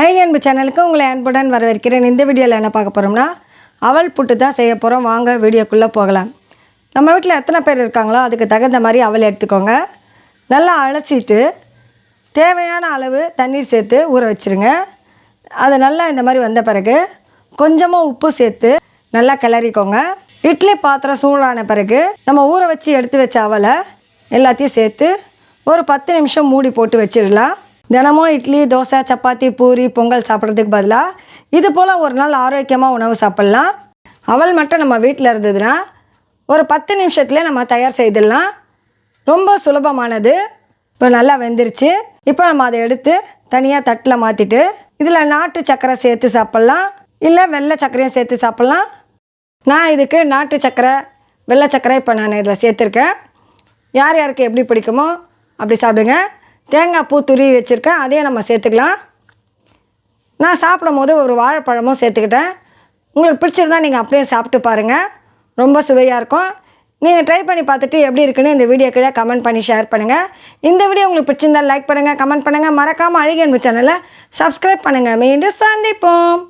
அழகியன்பு சேனலுக்கு உங்களை அன்புடன் வரவேற்கிறேன். இந்த வீடியோவில் என்ன பார்க்க போகிறோம்னா, அவல் புட்டு தான் செய்ய போகிறோம். வாங்க வீடியோக்குள்ளே போகலாம். நம்ம வீட்டில் எத்தனை பேர் இருக்காங்களோ அதுக்கு தகுந்த மாதிரி அவல் எடுத்துக்கோங்க. நல்லா அலசிட்டு தேவையான அளவு தண்ணீர் சேர்த்து ஊற வச்சுருங்க. அது நல்லா இந்த மாதிரி வந்த பிறகு கொஞ்சமாக உப்பு சேர்த்து நல்லா கிளறிக்கோங்க. இட்லி பாத்திரம் சூடான பிறகு நம்ம ஊற வச்சு எடுத்து வச்ச அவலை எல்லாத்தையும் சேர்த்து ஒரு 10 நிமிஷம் மூடி போட்டு வச்சிடலாம். தினமும் இட்லி, தோசை, சப்பாத்தி, பூரி, பொங்கல் சாப்பிட்றதுக்கு பதிலாக இது போல் ஒரு நாள் ஆரோக்கியமாக உணவு சாப்பிட்லாம். அவல் மட்டும் நம்ம வீட்டில் இருந்ததுன்னா ஒரு 10 நிமிஷத்துலேயே நம்ம தயார் செய்திடலாம். ரொம்ப சுலபமானது. இப்போ நல்லா வெந்துருச்சு. இப்போ நம்ம அதை எடுத்து தனியாக தட்டில் மாற்றிட்டு இதில் நாட்டு சர்க்கரை சேர்த்து சாப்பிட்லாம், இல்லை வெள்ளை சர்க்கரையும் சேர்த்து சாப்பிட்லாம். நான் இதுக்கு நாட்டு சர்க்கரை, வெள்ளை சர்க்கரை இப்போ நான் இதில் சேர்த்துருக்கேன். யார் யாருக்கு எப்படி பிடிக்குமோ அப்படி சாப்பிடுங்க. தேங்காய் பூ துருவி வச்சுருக்கேன், அதையே நம்ம சேர்த்துக்கலாம். நான் சாப்பிடும் போது ஒரு வாழைப்பழமும் சேர்த்துக்கிட்டேன். உங்களுக்கு பிடிச்சிருந்தா நீங்கள் அப்படியே சாப்பிட்டு பாருங்கள். ரொம்ப சுவையாக இருக்கும். நீங்கள் ட்ரை பண்ணி பார்த்துட்டு எப்படி இருக்குன்னு இந்த வீடியோ கீழே கமெண்ட் பண்ணி ஷேர் பண்ணுங்கள். இந்த வீடியோ உங்களுக்கு பிடிச்சிருந்தால் லைக் பண்ணுங்கள், கமெண்ட் பண்ணுங்கள். மறக்காமல் அழகியன்பு சேனலை சப்ஸ்கிரைப் பண்ணுங்கள். மீண்டும் சந்திப்போம்.